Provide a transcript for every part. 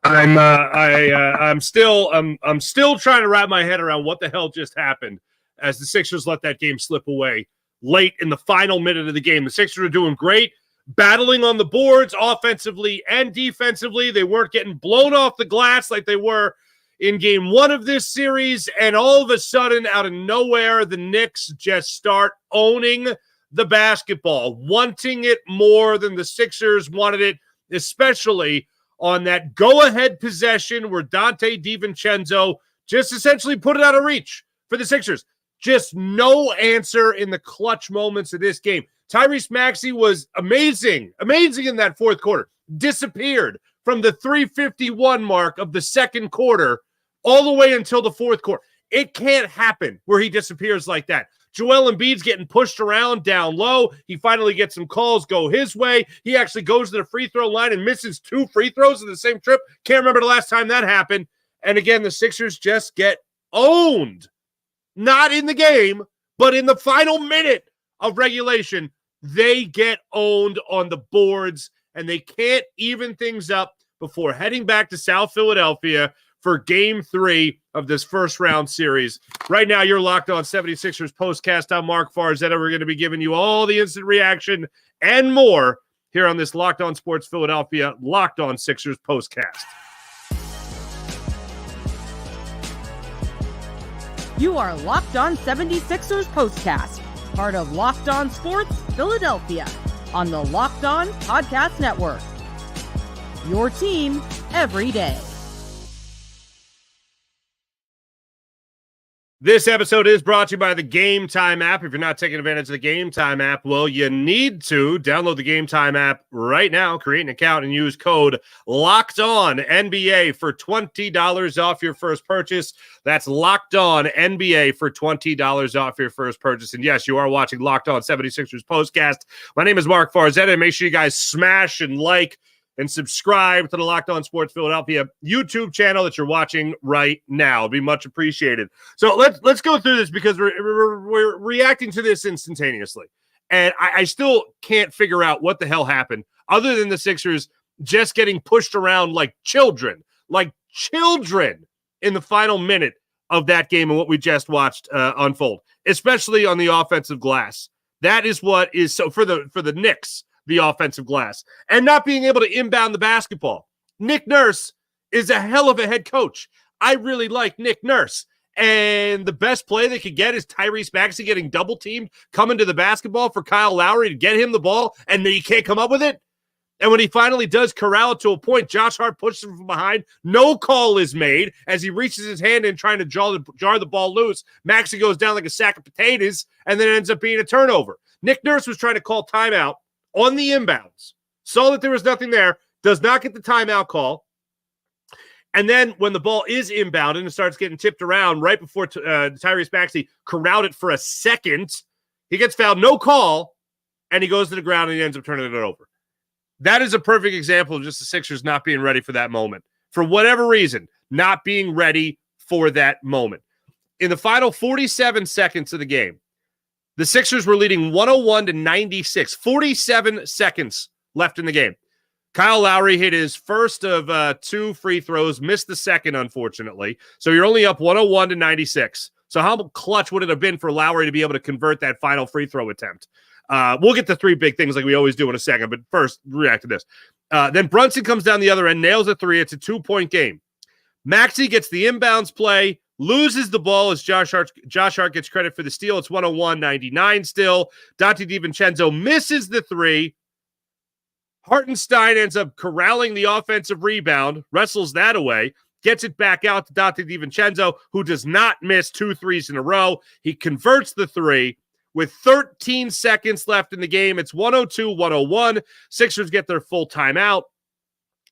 I'm still trying to wrap my head around what the hell just happened as the Sixers let that game slip away late in the final minute of the game. The Sixers are doing great, battling on the boards offensively and defensively. They weren't getting blown off the glass like they were in game one of this series, and all of a sudden, out of nowhere, the Knicks just start owning the basketball, wanting it more than the Sixers wanted it, especially on that go-ahead possession where Dante DiVincenzo just essentially put it out of reach for the Sixers. Just no answer in the clutch moments of this game. Tyrese Maxey was amazing in that fourth quarter. Disappeared from the 3:51 mark of the second quarter all the way until the fourth quarter. It can't happen where he disappears like that. Joel Embiid's getting pushed around down low. He finally gets some calls go his way. He actually goes to the free throw line and misses 2 free throws in the same trip. Can't remember the last time that happened. And again, the Sixers just get owned. Not in the game, but in the final minute of regulation, they get owned on the boards, and they can't even things up before heading back to South Philadelphia for Game 3 of this first-round series. Right now, you're locked on 76ers Postcast. I'm Mark Farzetta. We're going to be giving you all the instant reaction and more here on this Locked On Sports Philadelphia, Locked On Sixers Postcast. You are Locked On 76ers Postcast, part of Locked On Sports Philadelphia, on the Locked On Podcast Network. Your team every day. This episode is brought to you by the Game Time app. If you're not taking advantage of the Game Time app, well, you need to download the Game Time app right now, create an account, and use code LOCKEDONNBA for $20 off your first purchase. That's Locked On NBA for $20 off your first purchase. And yes, you are watching Locked On 76ers Postcast. My name is Mark Farzetta. Make sure you guys smash and like and subscribe to the Locked On Sports Philadelphia YouTube channel that you're watching right now. It'd be much appreciated. So let's go through this because we're reacting to this instantaneously. And I still can't figure out what the hell happened other than the Sixers just getting pushed around like children in the final minute of that game and what we just watched unfold, especially on the offensive glass. That is what is so for the Knicks, the offensive glass, and not being able to inbound the basketball. Nick Nurse is a hell of a head coach. I really like Nick Nurse. And the best play they could get is Tyrese Maxey getting double teamed, coming to the basketball for Kyle Lowry to get him the ball, and then he can't come up with it. And when he finally does corral it to a point, Josh Hart pushes him from behind. No call is made as he reaches his hand in trying to jar the ball loose. Maxey goes down like a sack of potatoes, and then it ends up being a turnover. Nick Nurse was trying to call timeout on the inbounds, saw that there was nothing there, does not get the timeout call. And then when the ball is inbounded and starts getting tipped around right before Tyrese Maxey corralled it for a second, he gets fouled, no call, and he goes to the ground and he ends up turning it over. That is a perfect example of just the Sixers not being ready for that moment. For whatever reason, not being ready for that moment. In the final 47 seconds of the game, the Sixers were leading 101-96. 47 seconds left in the game. Kyle Lowry hit his first of 2 free throws, missed the second, unfortunately. So you're only up 101-96. So how clutch would it have been for Lowry to be able to convert that final free throw attempt? We'll get to 3 big things like we always do in a second, but first, react to this. Then Brunson comes down the other end, nails a 3. It's a 2-point game. Maxey gets the inbounds play, loses the ball as Josh Hart gets credit for the steal. It's 101-99 still. Dante DiVincenzo misses the 3. Hartenstein ends up corralling the offensive rebound, wrestles that away, gets it back out to Dante DiVincenzo, who does not miss 2 threes in a row. He converts the 3 with 13 seconds left in the game. It's 102-101. Sixers get their full timeout.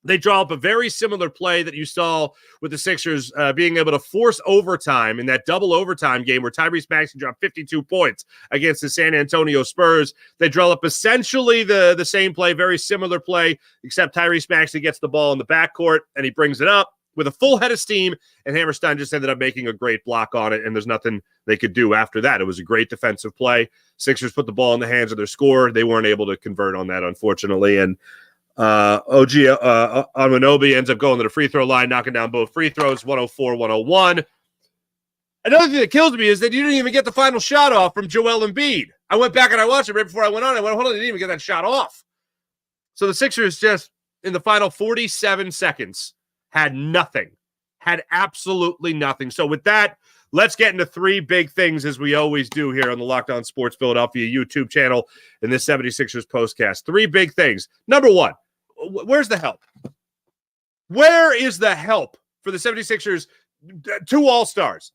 They draw up a very similar play that you saw with the Sixers being able to force overtime in that double overtime game where Tyrese Maxey dropped 52 points against the San Antonio Spurs. They draw up essentially the same play, very similar play, except Tyrese Maxey gets the ball in the backcourt and he brings it up with a full head of steam, and Hammerstein just ended up making a great block on it, and there's nothing they could do after that. It was a great defensive play. Sixers put the ball in the hands of their scorer. They weren't able to convert on that, unfortunately, and OG Anunoby ends up going to the free throw line, knocking down both free throws, 104-101. Another thing that kills me is that you didn't even get the final shot off from Joel Embiid. I went back and I watched it right before I went on. I went, hold on, they didn't even get that shot off. So the Sixers just, in the final 47 seconds, had nothing. Had absolutely nothing. So with that, let's get into three big things, as we always do here on the Locked On Sports Philadelphia YouTube channel in this 76ers postcast. Three big things. Number one, where's the help? Where is the help for the 76ers? Two all-stars.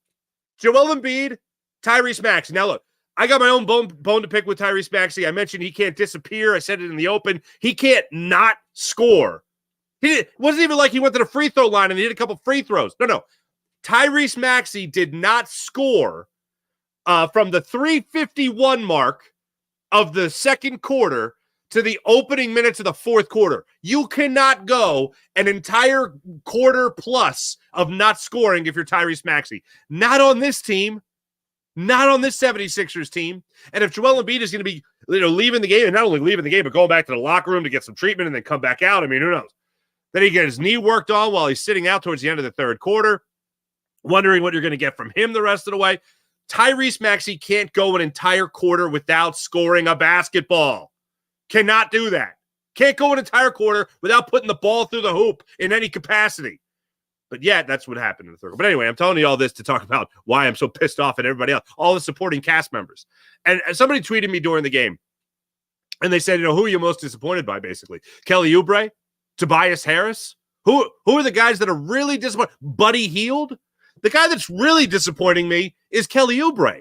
Joel Embiid, Tyrese Maxey. Now, look, I got my own bone to pick with Tyrese Maxey. I mentioned he can't disappear. I said it in the open. He can't not score. It wasn't even like he went to the free throw line and he hit a couple free throws. No. Tyrese Maxey did not score from the 3:51 mark of the second quarter to the opening minutes of the fourth quarter. You cannot go an entire quarter plus of not scoring if you're Tyrese Maxey. Not on this team. Not on this 76ers team. And if Joel Embiid is going to be leaving the game, and not only leaving the game, but going back to the locker room to get some treatment and then come back out, I mean, who knows? Then he gets his knee worked on while he's sitting out towards the end of the third quarter, wondering what you're going to get from him the rest of the way. Tyrese Maxey can't go an entire quarter without scoring a basketball. Cannot do that. Can't go an entire quarter without putting the ball through the hoop in any capacity. But yet, that's what happened in the third. But anyway, I'm telling you all this to talk about why I'm so pissed off at everybody else, all the supporting cast members. And somebody tweeted me during the game, and they said, who are you most disappointed by, basically? Kelly Oubre? Tobias Harris? Who are the guys that are really disappointed? Buddy Hield? The guy that's really disappointing me is Kelly Oubre.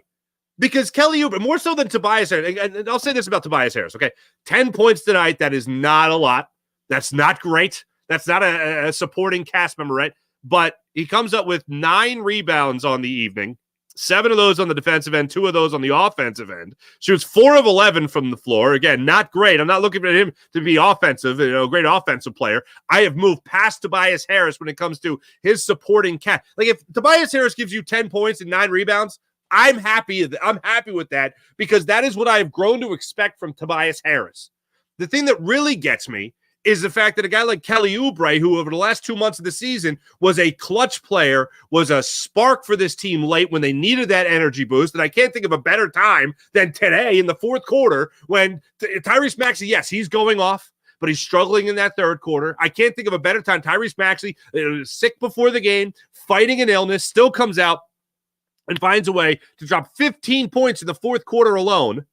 Because Kelly Oubre, more so than Tobias Harris, and I'll say this about Tobias Harris, okay? 10 points tonight, that is not a lot. That's not great. That's not a supporting cast member, right? But he comes up with 9 rebounds on the evening, 7 of those on the defensive end, 2 of those on the offensive end. Shoots 4 of 11 from the floor. Again, not great. I'm not looking for him to be offensive, a great offensive player. I have moved past Tobias Harris when it comes to his supporting cast. Like, if Tobias Harris gives you 10 points and 9 rebounds, I'm happy with that, because that is what I have grown to expect from Tobias Harris. The thing that really gets me is the fact that a guy like Kelly Oubre, who over the last 2 months of the season was a clutch player, was a spark for this team late when they needed that energy boost. And I can't think of a better time than today in the fourth quarter when Tyrese Maxey, yes, he's going off, but he's struggling in that third quarter. I can't think of a better time. Tyrese Maxey, sick before the game, fighting an illness, still comes out and finds a way to drop 15 points in the fourth quarter alone,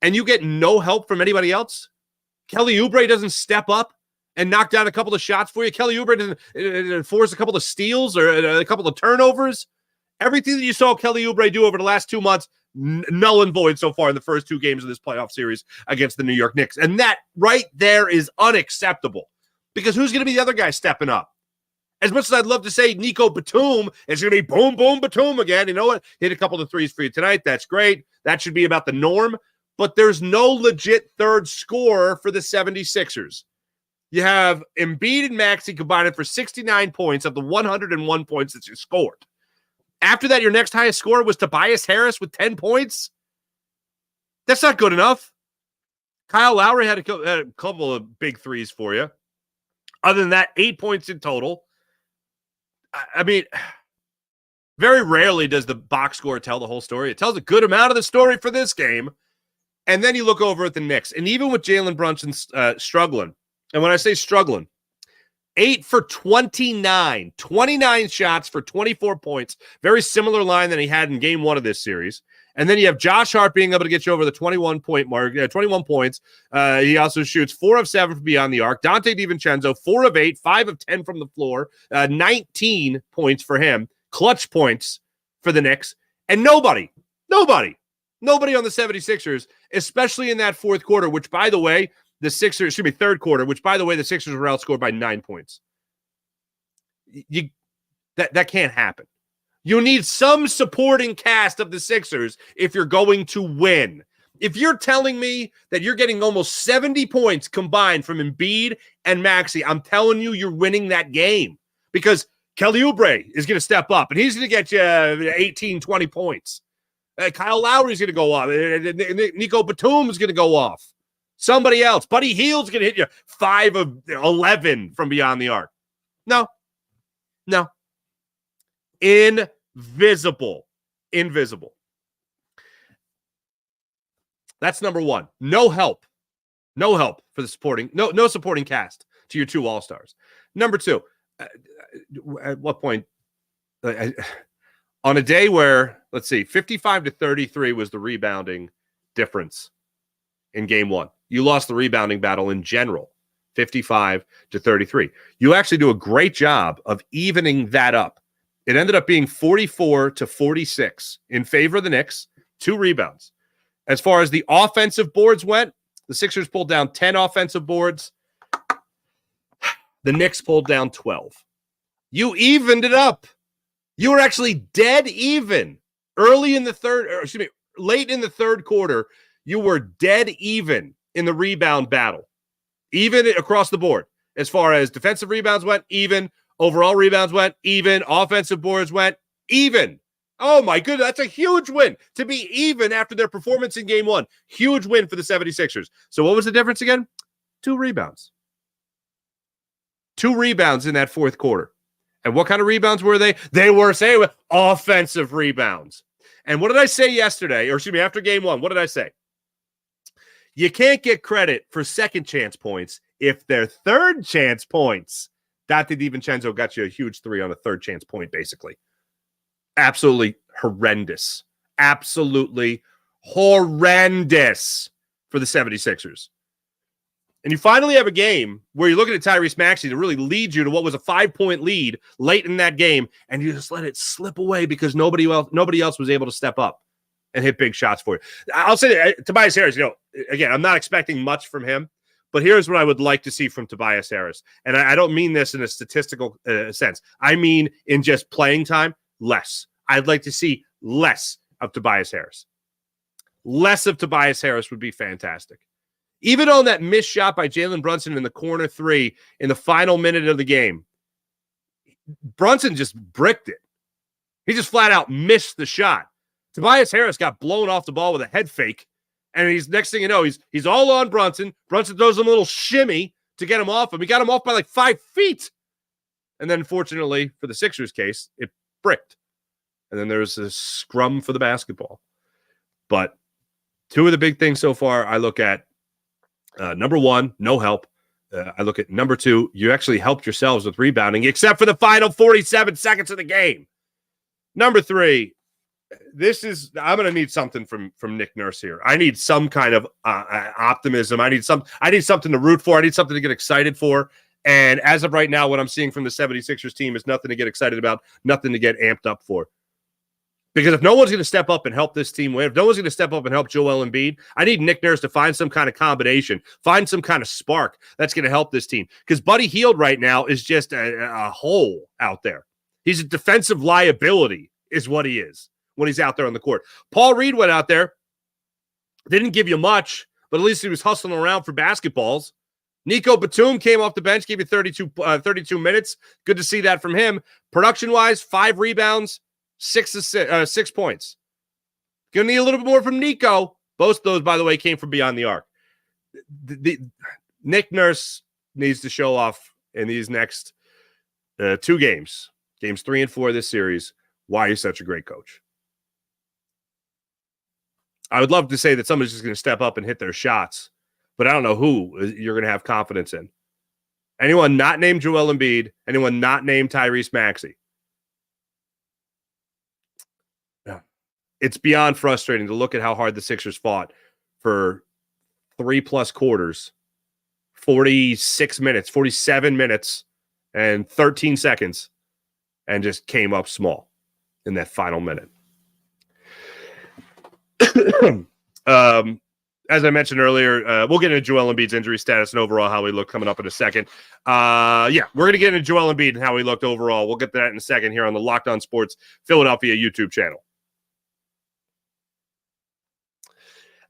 and you get no help from anybody else? Kelly Oubre doesn't step up and knock down a couple of shots for you? Kelly Oubre doesn't force a couple of steals or a couple of turnovers? Everything that you saw Kelly Oubre do over the last 2 months, null and void so far in the first 2 games of this playoff series against the New York Knicks. And that right there is unacceptable, because who's going to be the other guy stepping up? As much as I'd love to say Nico Batum, it's going to be boom, boom, Batum again. You know what? Hit a couple of threes for you tonight. That's great. That should be about the norm. But there's no legit third scorer for the 76ers. You have Embiid and Maxey combining for 69 points of the 101 points that you scored. After that, your next highest scorer was Tobias Harris with 10 points. That's not good enough. Kyle Lowry had a couple of big threes for you. Other than that, 8 points in total. I mean, very rarely does the box score tell the whole story. It tells a good amount of the story for this game. And then you look over at the Knicks, and even with Jalen Brunson struggling, and when I say struggling, 8 for 29 shots for 24 points, very similar line than he had in game 1 of this series. And then you have Josh Hart being able to get you over the 21-point mark, 21 points. He also shoots 4 of 7 from beyond the arc. Dante DiVincenzo, 4 of 8, 5 of 10 from the floor, 19 points for him, clutch points for the Knicks. And nobody on the 76ers, especially in that fourth quarter, which, by the way, third quarter, which, by the way, the Sixers were outscored by 9 points. That can't happen. You need some supporting cast of the Sixers if you're going to win. If you're telling me that you're getting almost 70 points combined from Embiid and Maxey, I'm telling you, you're winning that game, because Kelly Oubre is going to step up, and he's going to get you 18, 20 points. Kyle Lowry is going to go off. Nico Batum is going to go off. Somebody else. Buddy Hield's going to hit you 5 of 11 from beyond the arc. No. Invisible. That's number one. No help for the supporting, no supporting cast to your 2 All-Stars. Number 2, at what point, on a day where, let's see, 55-33 was the rebounding difference in game 1. You lost the rebounding battle in general, 55-33. You actually do a great job of evening that up. It ended up being 44-46 in favor of the Knicks, 2 rebounds. As far as the offensive boards went, the Sixers pulled down 10 offensive boards. The Knicks pulled down 12. You evened it up. You were actually dead even. Late in the third quarter, you were dead even in the rebound battle. Even across the board. As far as defensive rebounds went, even. Overall rebounds went, even. Offensive boards went, even. Oh, my goodness. That's a huge win to be even after their performance in game 1. Huge win for the 76ers. So what was the difference again? 2 rebounds. 2 rebounds in that fourth quarter. And what kind of rebounds were they? They were, say, offensive rebounds. And what did I say yesterday? Or excuse me, after game 1, what did I say? You can't get credit for second chance points if they're third chance points. Dante DiVincenzo got you a huge 3 on a third chance point, basically. Absolutely horrendous. Absolutely horrendous for the 76ers. And you finally have a game where you're looking at Tyrese Maxey to really lead you to what was a 5-point lead late in that game, and you just let it slip away because nobody else was able to step up and hit big shots for you. I'll say that, Tobias Harris, again, I'm not expecting much from him, but here's what I would like to see from Tobias Harris. And I don't mean this in a statistical sense. I mean in just playing time, less. I'd like to see less of Tobias Harris. Less of Tobias Harris would be fantastic. Even on that missed shot by Jalen Brunson in the corner 3 in the final minute of the game, Brunson just bricked it. He just flat out missed the shot. Tobias Harris got blown off the ball with a head fake, and next thing you know, he's all on Brunson. Brunson throws him a little shimmy to get him off him. He got him off by like 5 feet. And then fortunately for the Sixers case, it bricked. And then there's a scrum for the basketball. But 2 of the big things so far I look at, number 1, no help. I look at number 2, you actually helped yourselves with rebounding, except for the final 47 seconds of the game. Number 3, I'm going to need something from Nick Nurse here. I need some kind of optimism. I need something to root for. I need something to get excited for. And as of right now, what I'm seeing from the 76ers team is nothing to get excited about, nothing to get amped up for. Because if no one's going to step up and help this team win, if no one's going to step up and help Joel Embiid, I need Nick Nurse to find some kind of combination, find some kind of spark that's going to help this team. Because Buddy Hield right now is just a hole out there. He's a defensive liability is what he is when he's out there on the court. Paul Reed went out there, didn't give you much, but at least he was hustling around for basketballs. Nico Batum came off the bench, gave you 32 minutes. Good to see that from him. Production-wise, 5 rebounds, 6 points. Gonna need a little bit more from Nico. Both those, by the way, came from beyond the arc. Nick Nurse needs to show off in these next 2 games, games 3 and 4 of this series, why he's such a great coach. I would love to say that somebody's just going to step up and hit their shots, but I don't know who you're going to have confidence in. Anyone not named Joel Embiid, anyone not named Tyrese Maxey. It's beyond frustrating to look at how hard the Sixers fought for 3+ quarters, 46 minutes, 47 minutes, and 13 seconds, and just came up small in that final minute. As I mentioned earlier, we'll get into Joel Embiid's injury status and overall how he looked coming up in a second. We're going to get into Joel Embiid and how he looked overall. We'll get to that in a second here on the Locked On Sports Philadelphia YouTube channel.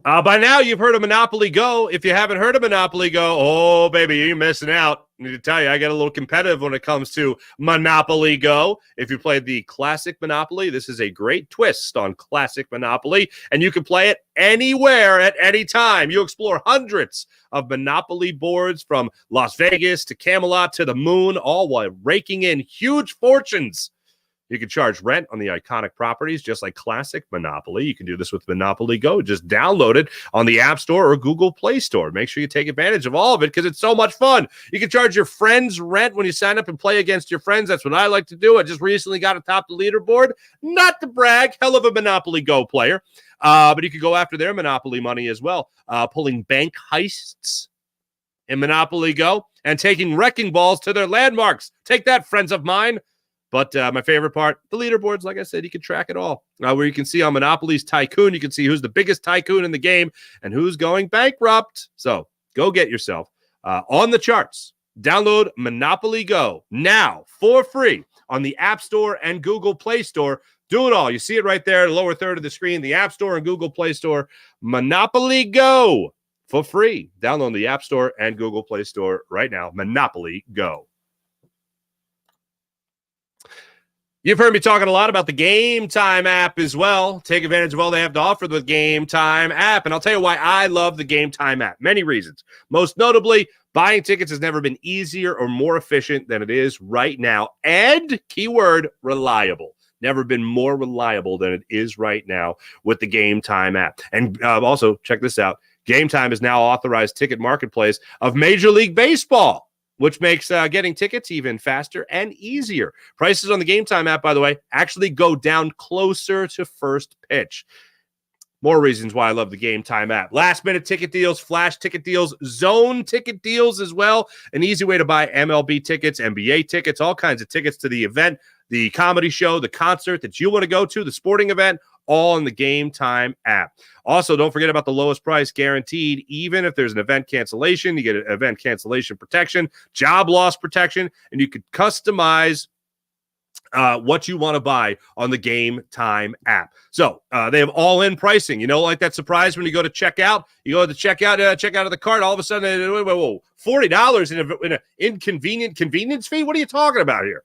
By now, you've heard of Monopoly Go. If you haven't heard of Monopoly Go, oh, baby, you're missing out. I need to tell you, I get a little competitive when it comes to Monopoly Go. If you played the classic Monopoly, this is a great twist on classic Monopoly, and you can play it anywhere at any time. You explore hundreds of Monopoly boards from Las Vegas to Camelot to the moon, all while raking in huge fortunes. You can charge rent on the iconic properties, just like classic Monopoly. You can do this with Monopoly Go. Just download it on the App Store or Google Play Store. Make sure you take advantage of all of it because it's so much fun. You can charge your friends rent when you sign up and play against your friends. That's what I like to do. I just recently got atop the leaderboard. Not to brag, hell of a Monopoly Go player. But you can go after their Monopoly money as well, pulling bank heists in Monopoly Go and taking wrecking balls to their landmarks. Take that, friends of mine. But my favorite part, the leaderboards, like I said, you can track it all. Where you can see on Monopoly's Tycoon, you can see who's the biggest tycoon in the game and who's going bankrupt. So go get yourself on the charts. Download Monopoly Go now for free on the App Store and Google Play Store. Do it all. You see it right there, the lower third of the screen, the App Store and Google Play Store. Monopoly Go for free. Download the App Store and Google Play Store right now. Monopoly Go. You've heard me talking a lot about the Game Time app as well. Take advantage of all they have to offer with the Game Time app. And I'll tell you why I love the Game Time app. Many reasons. Most notably, buying tickets has never been easier or more efficient than it is right now. And, keyword, reliable. Never been more reliable than it is right now with the Game Time app. And also, check this out. Game Time is now authorized ticket marketplace of Major League Baseball, which makes getting tickets even faster and easier. Prices on the Game Time app, by the way, actually go down closer to first pitch. More reasons why I love the Game Time app. Last-minute ticket deals, flash ticket deals, zone ticket deals as well. An easy way to buy MLB tickets, NBA tickets, all kinds of tickets to the event, the comedy show, the concert that you want to go to, the sporting event, all in the Game Time app. Also, don't forget about the lowest price guaranteed. Even if there's an event cancellation, you get an event cancellation protection, job loss protection, and you could customize what you want to buy on the Game Time app. So they have all-in pricing. You know, like that surprise when you go to checkout. You go to check out of the cart. All of a sudden, whoa, $40 in an inconvenient convenience fee? What are you talking about here?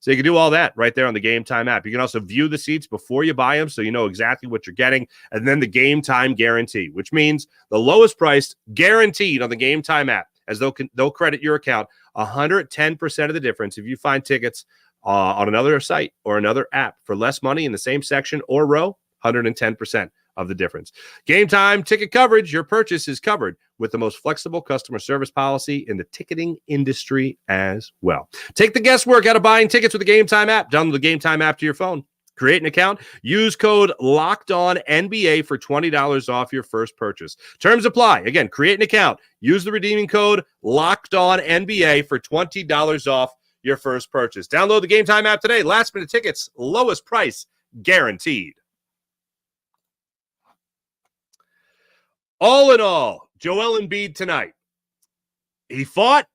So you can do all that right there on the Game Time app. You can also view the seats before you buy them so you know exactly what you're getting. And then the Game Time guarantee, which means the lowest price guaranteed on the Game Time app, as they'll credit your account 110% of the difference if you find tickets on another site or another app for less money in the same section or row, 110% of the difference. Game Time ticket coverage, your purchase is covered with the most flexible customer service policy in the ticketing industry as well. Take the guesswork out of buying tickets with the Game Time app. Download the Game Time app to your phone. Create an account. Use code LOCKEDONNBA for $20 off your first purchase. Terms apply. Again, create an account. Use the redeeming code LOCKEDONNBA for $20 off your first purchase. Download the Game Time app today. Last minute tickets, lowest price guaranteed. All in all, Joel Embiid tonight. He fought,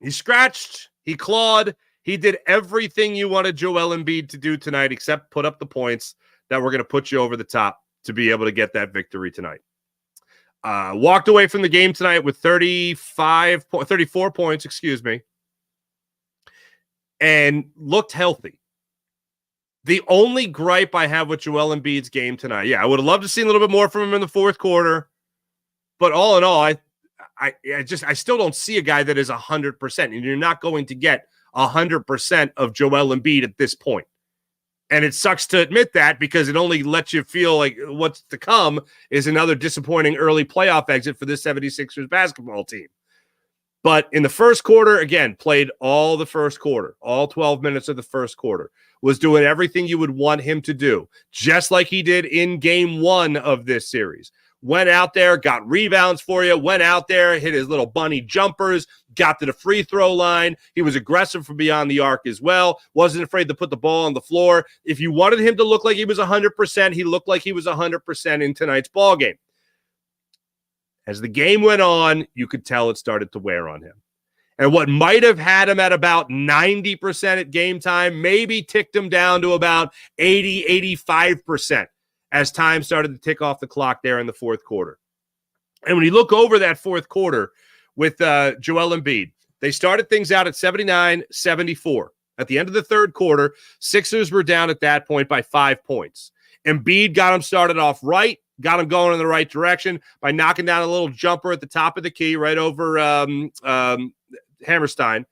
he scratched, he clawed, he did everything you wanted Joel Embiid to do tonight except put up the points that were going to put you over the top to be able to get that victory tonight. Walked away from the game tonight with 34 points, and looked healthy. The only gripe I have with Joel Embiid's game tonight, I would have loved to see a little bit more from him in the fourth quarter. But all in all, I still don't see a guy that is 100%, and you're not going to get 100% of Joel Embiid at this point. And it sucks to admit that because it only lets you feel like what's to come is another disappointing early playoff exit for this 76ers basketball team. But in the first quarter, again, played all the first quarter, all 12 minutes of the first quarter, was doing everything you would want him to do, just like he did in game one of this series. Went out there, got rebounds for you, went out there, hit his little bunny jumpers, got to the free throw line. He was aggressive from beyond the arc as well. Wasn't afraid to put the ball on the floor. If you wanted him to look like he was 100%, he looked like he was 100% in tonight's ball game. As the game went on, you could tell it started to wear on him. And what might have had him at about 90% at game time maybe ticked him down to about 80, 85%. as time started to tick off the clock there in the fourth quarter. And when you look over that fourth quarter with Joel Embiid, they started things out at 79-74. At the end of the third quarter, Sixers were down at that point by 5 points. Embiid got them started off right, got them going in the right direction by knocking down a little jumper at the top of the key right over Hammerstein.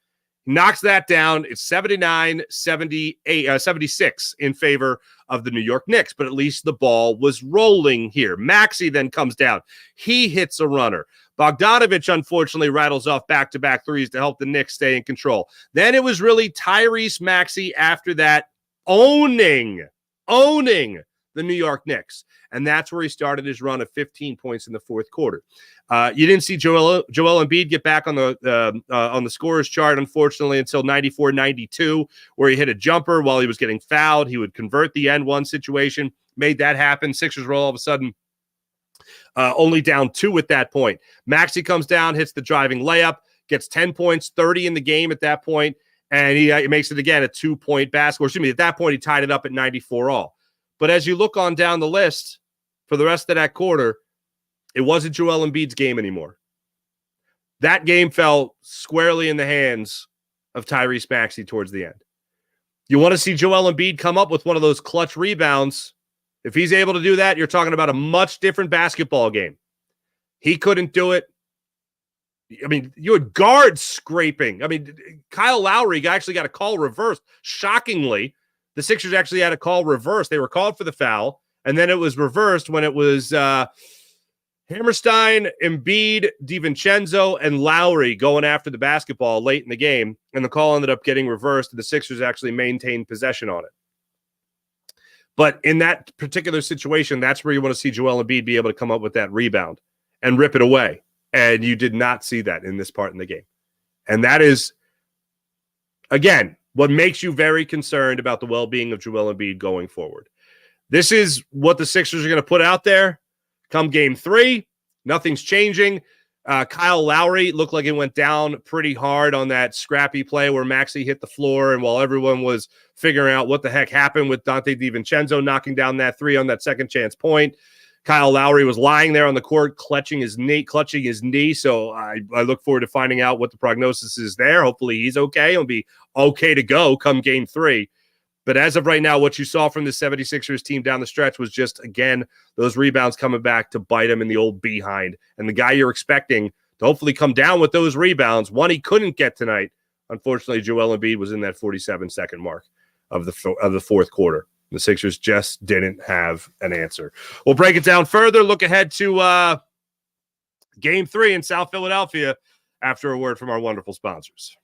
Knocks that down. It's 76 in favor of the New York Knicks, but at least the ball was rolling here. Maxey then comes down. He hits a runner. Bogdanović, unfortunately, rattles off back-to-back threes to help the Knicks stay in control. Then it was really Tyrese Maxey after that owning the New York Knicks. And that's where he started his run of 15 points in the fourth quarter. You didn't see Joel Embiid get back on the scorers chart, unfortunately, until 94-92, where he hit a jumper while he was getting fouled. He would convert the N1 situation, made that happen. Sixers were all of a sudden only down 2 at that point. Maxey comes down, hits the driving layup, gets 10 points, 30 in the game at that point, and he makes it again a 2-point basket. Excuse me, at that point, he tied it up at 94 all. But as you look on down the list for the rest of that quarter, it wasn't Joel Embiid's game anymore. That game fell squarely in the hands of Tyrese Maxey towards the end. You want to see Joel Embiid come up with one of those clutch rebounds. If he's able to do that, you're talking about a much different basketball game. He couldn't do it. I mean, you had guards scraping. I mean, Kyle Lowry actually got a call reversed. Shockingly, the Sixers actually had a call reversed. They were called for the foul, and then it was reversed when it was Hammerstein, Embiid, DiVincenzo, and Lowry going after the basketball late in the game, and the call ended up getting reversed, and the Sixers actually maintained possession on it. But in that particular situation, that's where you want to see Joel Embiid be able to come up with that rebound and rip it away, and you did not see that in this part in the game. And that is, again, what makes you very concerned about the well-being of Joel Embiid going forward. This is what the Sixers are going to put out there come game 3. Nothing's changing. Kyle Lowry looked like it went down pretty hard on that scrappy play where Maxey hit the floor, and while everyone was figuring out what the heck happened with Dante DiVincenzo knocking down that 3 on that second chance point, Kyle Lowry was lying there on the court clutching his knee. So I look forward to finding out what the prognosis is there. Hopefully he's okay. He'll be okay to go come game 3. But as of right now, what you saw from the 76ers team down the stretch was just, again, those rebounds coming back to bite him in the old behind. And the guy you're expecting to hopefully come down with those rebounds, one he couldn't get tonight. Unfortunately, Joel Embiid was in that 47-second mark of the fourth quarter. The Sixers just didn't have an answer. We'll break it down further, look ahead to Game 3 in South Philadelphia after a word from our wonderful sponsors.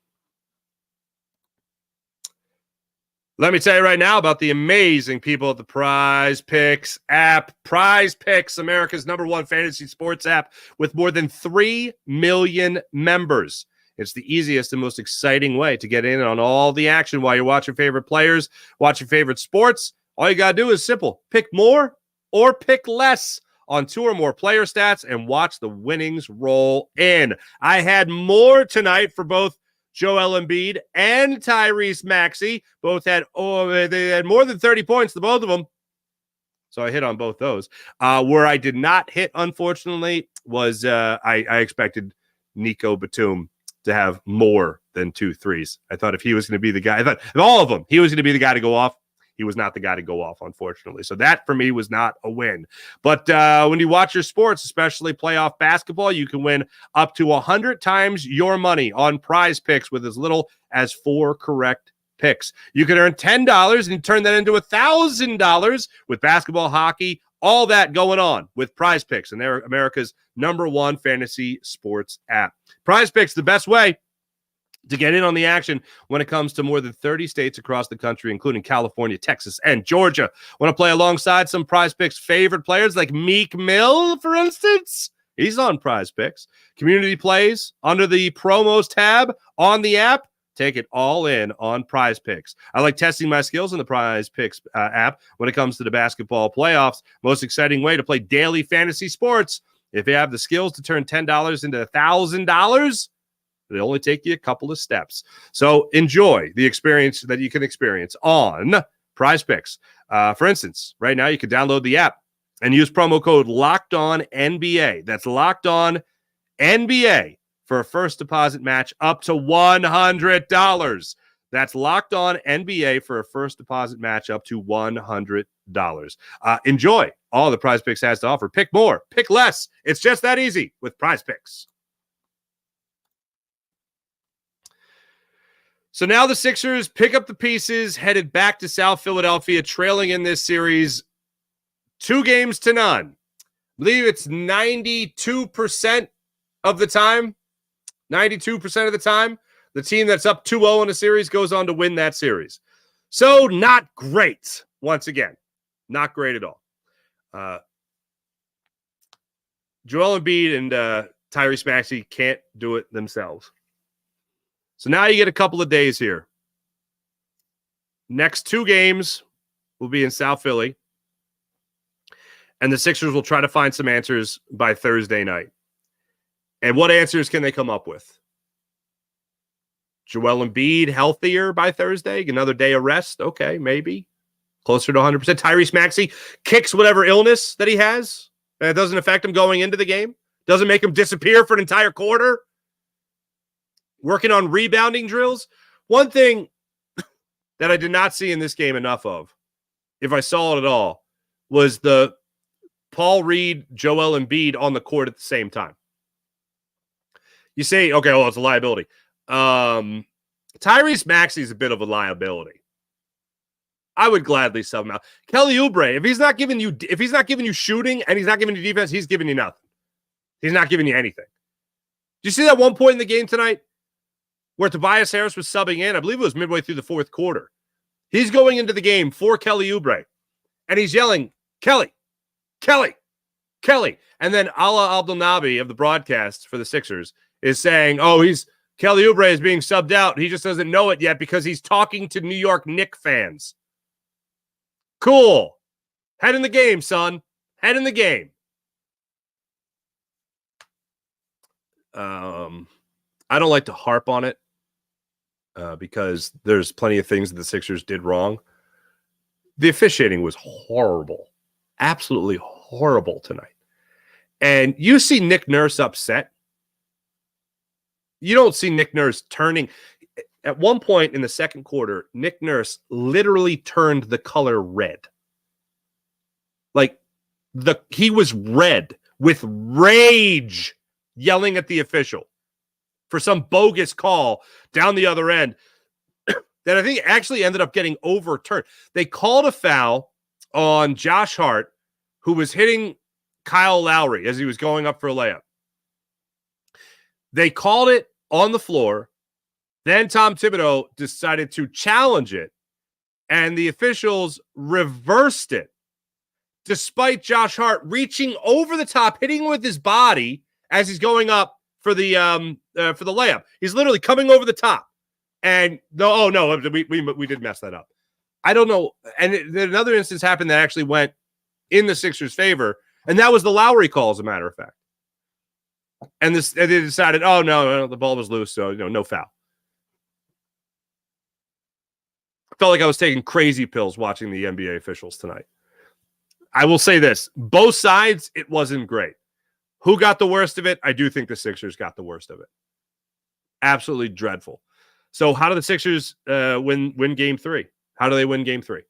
Let me tell you right now about the amazing people at the Prize Picks app. Prize Picks, America's #1 fantasy sports app with more than 3 million members. It's the easiest and most exciting way to get in on all the action while you're watching favorite players, watching favorite sports. All you got to do is simple. Pick more or pick less on 2 or more player stats and watch the winnings roll in. I had more tonight for both Joel Embiid and Tyrese Maxey. Both had they had more than 30 points, the both of them. So I hit on both those. Where I did not hit, unfortunately, was I expected Nico Batum to have more than 2 threes. I thought if he was going to be the guy, I thought of all of them, he was going to be the guy to go off. He was not the guy to go off, unfortunately. So that, for me, was not a win. But when you watch your sports, especially playoff basketball, you can win up to 100 times your money on Prize Picks with as little as 4 correct picks. You can earn $10 and turn that into $1,000 with basketball, hockey, all that going on with Prize Picks. And they're America's #1 fantasy sports app. Prize Picks, the best way to get in on the action when it comes to more than 30 states across the country, including California, Texas, and Georgia. Want to play alongside some Prize Picks favorite players like Meek Mill, for instance? He's on Prize Picks. Community plays under the promos tab on the app. Take it all in on Prize Picks. I like testing my skills in the Prize Picks app when it comes to the basketball playoffs. Most exciting way to play daily fantasy sports. If you have the skills to turn $10 into $1,000, it'll only take you a couple of steps. So enjoy the experience that you can experience on Prize Picks. For instance, right now you can download the app and use promo code LOCKEDONNBA. That's LOCKEDONNBA for a first deposit match up to $100. That's LOCKEDONNBA for a first deposit match up to $100. Enjoy all the Prize Picks has to offer. Pick more, pick less. It's just that easy with Prize Picks. So now the Sixers pick up the pieces, headed back to South Philadelphia, trailing in this series 2-0. I believe it's 92% of the time. 92% of the time, the team that's up 2-0 in a series goes on to win that series. So not great, once again. Not great at all. Joel Embiid and Tyrese Maxey can't do it themselves. So now you get a couple of days here. Next 2 games will be in South Philly. And the Sixers will try to find some answers by Thursday night. And what answers can they come up with? Joel Embiid healthier by Thursday? Another day of rest? Okay, maybe. Closer to 100%. Tyrese Maxey kicks whatever illness that he has. And it doesn't affect him going into the game. Doesn't make him disappear for an entire quarter. Working on rebounding drills. One thing that I did not see in this game enough of, if I saw it at all, was the Paul Reed, Joel Embiid on the court at the same time. You say, okay, well, it's a liability. Tyrese Maxey is a bit of a liability. I would gladly sub him out. Kelly Oubre, if he's not giving you shooting and he's not giving you defense, he's giving you nothing. He's not giving you anything. Did you see that one point in the game tonight where Tobias Harris was subbing in? I believe it was midway through the fourth quarter. He's going into the game for Kelly Oubre, and he's yelling, Kelly, Kelly, Kelly. And then Ala Abdelnaby of the broadcast for the Sixers is saying, Kelly Oubre is being subbed out. He just doesn't know it yet because he's talking to New York Knicks fans. Cool. Head in the game, son. Head in the game. I don't like to harp on it because there's plenty of things that the Sixers did wrong. The officiating was horrible. Absolutely horrible tonight. And you see Nick Nurse upset. You don't see Nick Nurse turning. At one point in the second quarter, Nick Nurse literally turned the color red. Like he was red with rage, yelling at the official for some bogus call down the other end that I think actually ended up getting overturned. They called a foul on Josh Hart, who was hitting Kyle Lowry as he was going up for a layup. They called it on the floor. Then Tom Thibodeau decided to challenge it, and the officials reversed it, despite Josh Hart reaching over the top, hitting with his body as he's going up for the layup. He's literally coming over the top, and we did mess that up. I don't know. And another instance happened that actually went in the Sixers' favor, and that was the Lowry call, as a matter of fact. And they decided, no, the ball was loose, so no foul. I felt like I was taking crazy pills watching the NBA officials tonight. I will say this. Both sides, it wasn't great. Who got the worst of it? I do think the Sixers got the worst of it. Absolutely dreadful. So how do the Sixers win Game 3? How do they win Game 3?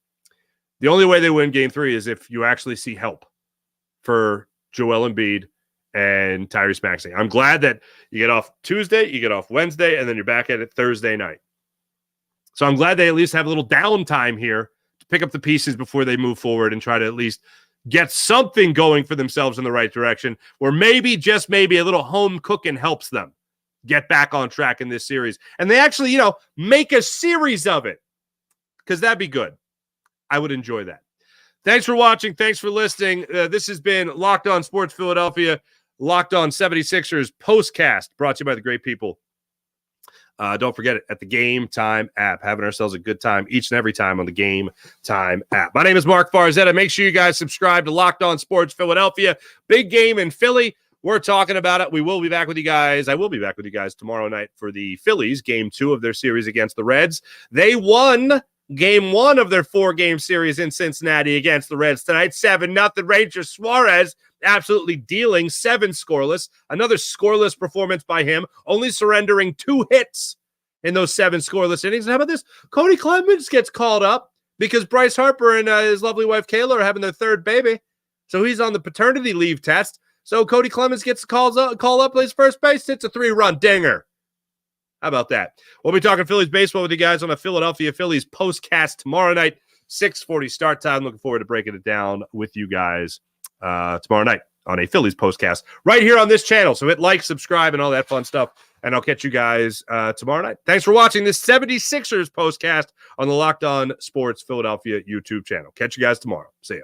The only way they win Game 3 is if you actually see help for Joel Embiid and Tyrese Maxey. I'm glad that you get off Tuesday, you get off Wednesday, and then you're back at it Thursday night. So I'm glad they at least have a little downtime here to pick up the pieces before they move forward and try to at least get something going for themselves in the right direction, where maybe, just maybe, a little home cooking helps them get back on track in this series. And they actually, make a series of it, because that'd be good. I would enjoy that. Thanks for watching. Thanks for listening. This has been Locked On Sports Philadelphia, Locked On 76ers postcast, brought to you by the great people. Don't forget it, at the Game Time app. Having ourselves a good time each and every time on the Game Time app. My name is Mark Farzetta. Make sure you guys subscribe to Locked On Sports Philadelphia. Big game in Philly. We're talking about it. We will be back with you guys. I will be back with you guys tomorrow night for the Phillies Game 2 of their series against the Reds. They won Game 1 of their 4-game series in Cincinnati against the Reds tonight. 7-0. Ranger Suarez absolutely dealing, 7 scoreless. Another scoreless performance by him, only surrendering 2 hits in those 7 scoreless innings. And how about this? Cody Clemens gets called up because Bryce Harper and his lovely wife Kayla are having their 3rd baby. So he's on the paternity leave test. So Cody Clemens gets call up, plays first base, hits a 3-run dinger. How about that? We'll be talking Phillies baseball with you guys on a Philadelphia Phillies postcast tomorrow night, 6:40 start time. Looking forward to breaking it down with you guys tomorrow night on a Phillies postcast right here on this channel. So hit like, subscribe, and all that fun stuff. And I'll catch you guys tomorrow night. Thanks for watching this 76ers postcast on the Locked On Sports Philadelphia YouTube channel. Catch you guys tomorrow. See ya.